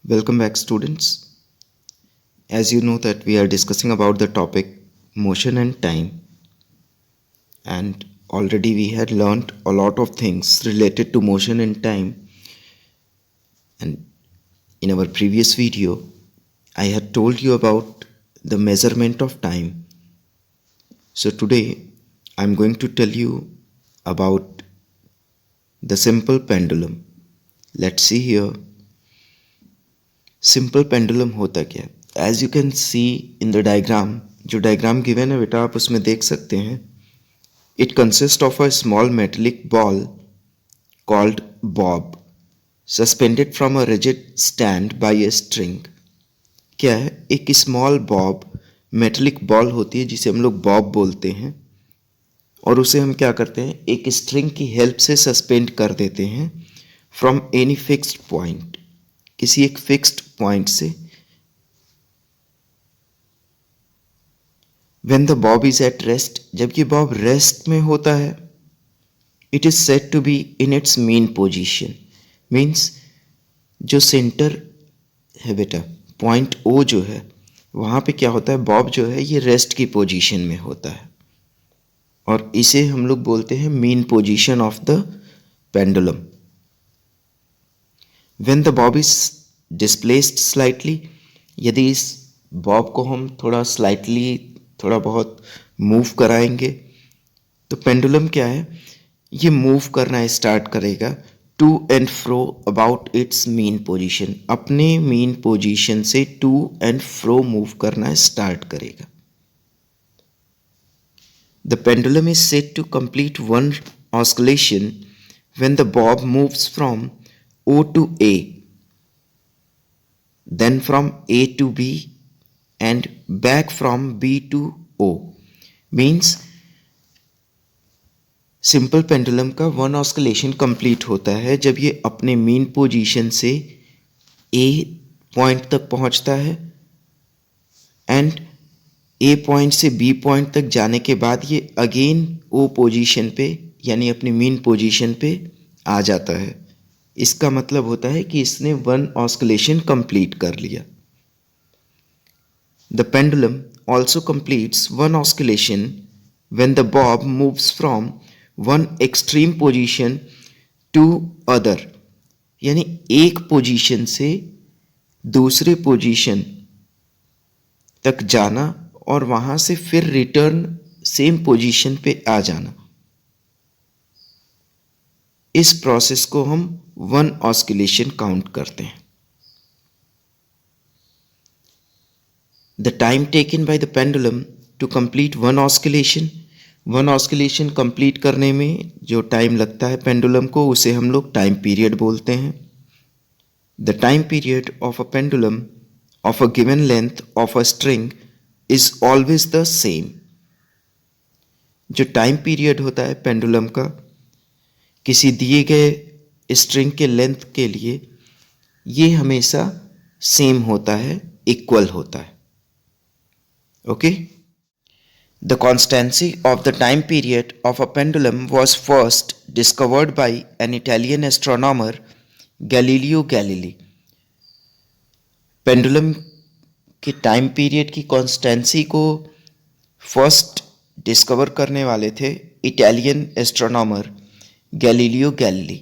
Welcome back, students. As you know that we are discussing about the topic motion and time, and already we had learned a lot of things related to motion and time. And in our previous video, I had told you about the measurement of time. So today, I'm going to tell you about the simple pendulum. Let's see here. Simple pendulum होता क्या है? As you can see in the diagram, जो diagram given है बेटा आप उसमें देख सकते हैं. It consist of a small metallic ball called bob suspended from a rigid stand by a string. क्या है? एक स्मॉल बॉब मेटेलिक बॉल होती है जिसे हम लोग बॉब बोलते हैं, और उसे हम क्या करते हैं, एक स्ट्रिंग की हेल्प से सस्पेंड कर देते हैं फ्रॉम एनी फिक्स्ड पॉइंट, किसी एक फिक्स्ड पॉइंट से. When the bob is at rest, जब ये बॉब रेस्ट में होता है, it is said to be in its mean position. Means जो सेंटर है बेटा, पॉइंट ओ जो है, वहां पे क्या होता है, बॉब जो है ये रेस्ट की पोजीशन में होता है, और इसे हम लोग बोलते हैं main position of the pendulum. When the bob is displaced slightly, यदि इस बॉब को हम थोड़ा बहुत मूव कराएंगे, तो पेंडुलम क्या है, ये मूव करना स्टार्ट करेगा to and fro about its mean position. अपने मेन पोजीशन से टू एंड फ्रो मूव करना स्टार्ट करेगा. The pendulum is said to complete one oscillation when the bob moves from O to A, then from A to B and back from B to O. Means simple pendulum का one oscillation complete होता है जब ये अपने mean position से A point तक पहुंचता है, एंड A पॉइंट से B पॉइंट तक जाने के बाद ये अगेन O पोजीशन पे यानी अपनी मेन पोजीशन पे आ जाता है. इसका मतलब होता है कि इसने वन ऑस्किलेशन कंप्लीट कर लिया. The pendulum also completes one oscillation when the bob moves from one extreme position to other. यानी एक पोजीशन से दूसरे पोजीशन तक जाना और वहां से फिर रिटर्न सेम पोजीशन पे आ जाना. इस प्रोसेस को हम वन ऑस्किलेशन काउंट करते हैं. The time taken by the pendulum to complete one oscillation complete करने में जो टाइम लगता है पेंडुलम को, उसे हम लोग टाइम पीरियड बोलते हैं. The time period of a pendulum of a given length of a string is always the same. जो टाइम पीरियड होता है पेंडुलम का किसी दिए गए स्ट्रिंग के लेंथ के लिए, ये हमेशा सेम होता है, इक्वल होता है. Okay. The constituency of the time period of a pendulum was first discovered by an Italian astronomer Galileo Galilei. Pendulum के टाइम पीरियड की कॉन्स्टेंसी को फर्स्ट डिस्कवर करने वाले थे Italian astronomer Galileo Galilei.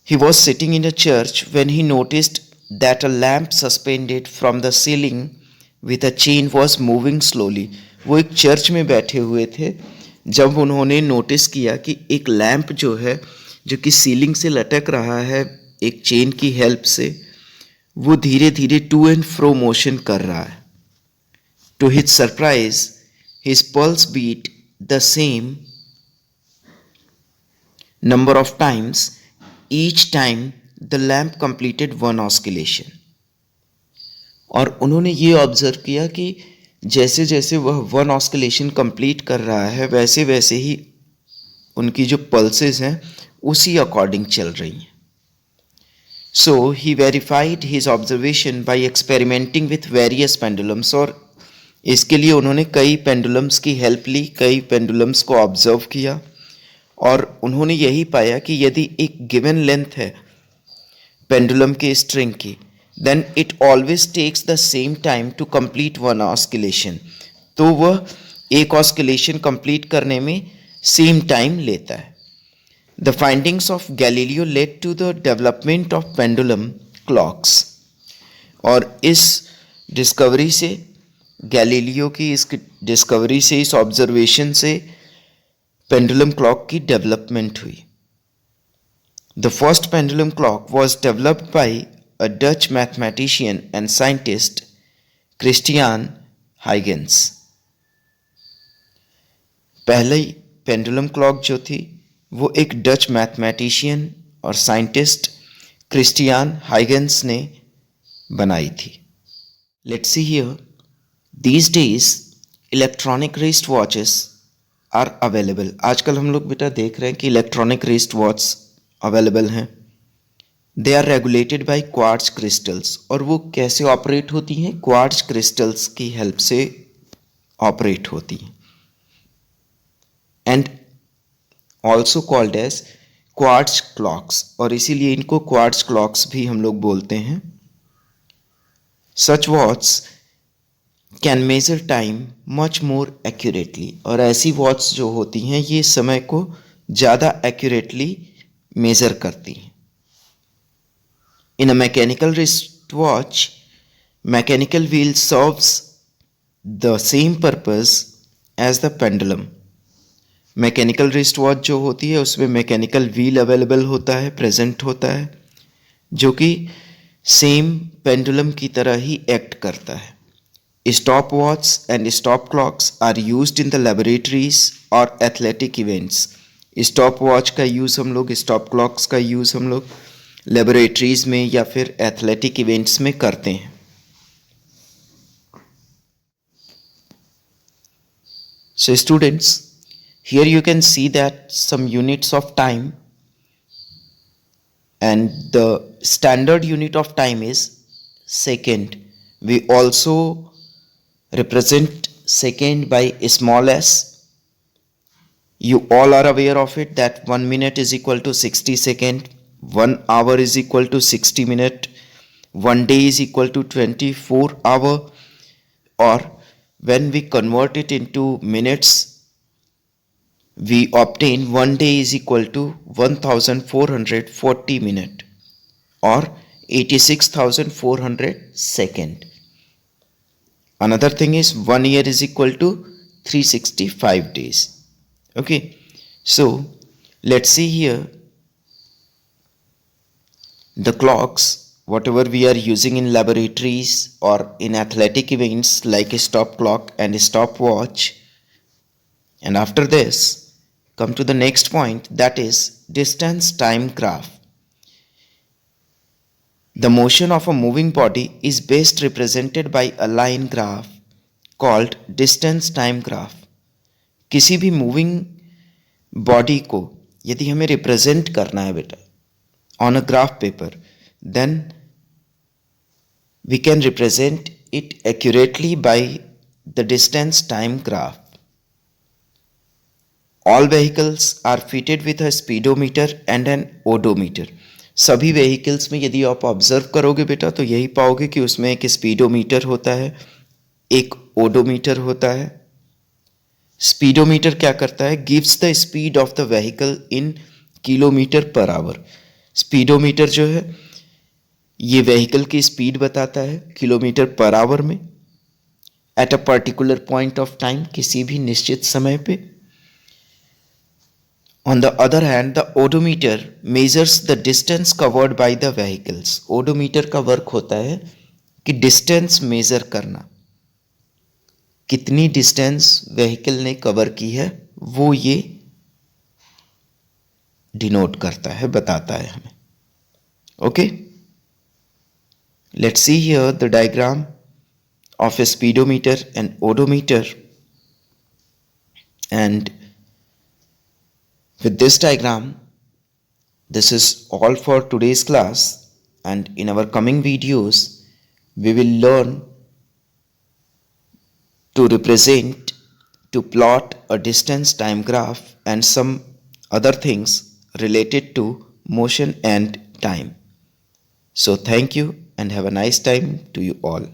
He was sitting in a church when he noticed that a lamp suspended from the ceiling with a chain was moving slowly. वो एक church में बैठे हुए थे जब उन्होंने नोटिस किया कि एक लैंप जो है, जो कि सीलिंग से लटक रहा है एक चेन की हेल्प से, वो धीरे धीरे टू एंड फ्रो मोशन कर रहा है. To his surprise, his pulse beat the same number of times each time the lamp completed one oscillation. और उन्होंने ये ऑब्जर्व किया कि जैसे जैसे वह वन ऑस्किलेशन कंप्लीट कर रहा है वैसे वैसे ही उनकी जो पल्सेस हैं उसी अकॉर्डिंग चल रही हैं. So he verified his observation by experimenting with various pendulums. और इसके लिए उन्होंने कई पेंडुलम्स की हेल्प ली, कई पेंडुलम्स को ऑब्जर्व किया, और उन्होंने यही पाया कि यदि एक गिवन लेंथ है पेंडुलम के स्ट्रिंग की, then it always takes the same time to complete one oscillation. तो वह एक ऑस्किलेशन कंप्लीट करने में सेम टाइम लेता है। The findings of Galileo led to the development of pendulum clocks. और इस डिस्कवरी से, गैलीलियो की इस डिस्कवरी से, इस ऑब्जर्वेशन से पेंडुलम क्लॉक की डेवलपमेंट हुई। The first pendulum clock was developed by a Dutch mathematician and scientist Christiaan Huygens. पहले पेंडुलम क्लॉक जो थी वो एक डच मैथमेटिशियन और साइंटिस्ट क्रिस्टियान हाइगेंस ने बनाई थी। Let's see here, these days electronic wrist watches are available. आजकल हम लोग बेटा देख रहे हैं कि इलेक्ट्रॉनिक रिस्ट वॉच अवेलेबल हैं। They are regulated by quartz crystals. और वो कैसे ऑपरेट होती हैं? क्वार्ट्ज क्रिस्टल्स की हेल्प से ऑपरेट होती हैं। And also called as quartz clocks, और इसीलिए इनको क्वार्ट्ज क्लॉक्स भी हम लोग बोलते हैं। Such watch can measure time much more accurately. और ऐसी वॉच जो होती हैं ये समय को ज़्यादा एक्यूरेटली मेजर करती हैं। In a mechanical wrist watch, mechanical wheel serves the same purpose as the pendulum. Mechanical wrist watch जो होती है उसमें मैकेनिकल व्हील अवेलेबल होता है, प्रेजेंट होता है, जो कि सेम पेंडुलम की तरह ही एक्ट करता है। Stop watch and stop clocks are used in the laboratories और एथलेटिक इवेंट्स। स्टॉप वॉच का यूज़ हम लोग, स्टॉप क्लॉक्स का यूज़ हम लोग लेबोरेटरीज में या फिर एथलेटिक इवेंट्स में करते हैं। So students, here you can see that some units of time, and the standard unit of time is second. We also represent second by small s. You all are aware of it that 1 minute is equal to 60 second, 1 hour is equal to 60 minute, 1 day is equal to 24 hour, or when we convert it into minutes, we obtain 1 day is equal to 1440 minute or 86,400 second. Another thing is 1 year is equal to 365 days. Okay, so let's see here the clocks whatever we are using in laboratories or in athletic events like a stop clock and a stopwatch. And after this, come to the next point, that is distance time graph. The motion of a moving body is best represented by a line graph called distance time graph. किसी भी moving body को यदि हमें represent करना है बेटा on a graph paper, then we can represent it accurately by the distance time graph. All vehicles are fitted with a speedometer and an odometer. सभी vehicles में यदि आप ऑब्जर्व करोगे बेटा तो यही पाओगे कि उसमें एक स्पीडोमीटर होता है, एक ओडोमीटर होता है। स्पीडोमीटर क्या करता है? Gives the speed of the vehicle in kilometre per hour. Speedometer जो है ये व्हीकल की स्पीड बताता है किलोमीटर पर आवर में at a particular point of time, किसी भी निश्चित समय पे। On the other hand, the odometer measures the distance covered by the vehicles. Odometer का वर्क होता है कि डिस्टेंस मेजर करना, कितनी डिस्टेंस व्हीकल ने कवर की है वो ये डिनोट करता है, बताता है हमें। Okay, let's see here the diagram of a speedometer and odometer. And with this diagram, this is all for today's class, and in our coming videos we will learn to represent, to plot a distance time graph and some other things related to motion and time. So thank you and have a nice time to you all.